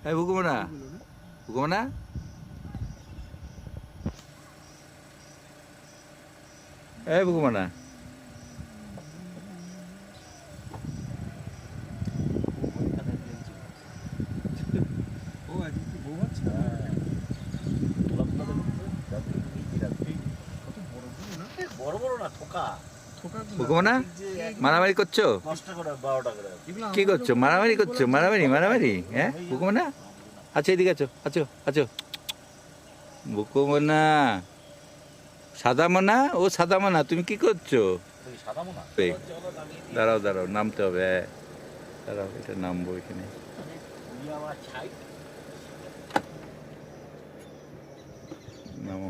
এই বুকুমনা, বুকুমনা, এই বুকুমনা। বুকুমনা, মারামারি করছো? কি করছো? মারামারি করছো? মারামারি মারামারি, হ্যাঁ বুকুমনা? আচ্ছা এদিকে আছো, আছো আছো। বুকুমনা, সাদা মোনা, ও সাদা মোনা, তুমি কি করছো? দাঁড়াও দাঁড়াও, নামতে হবে। দাঁড়াও, এটা নামবো এখানে। নামো।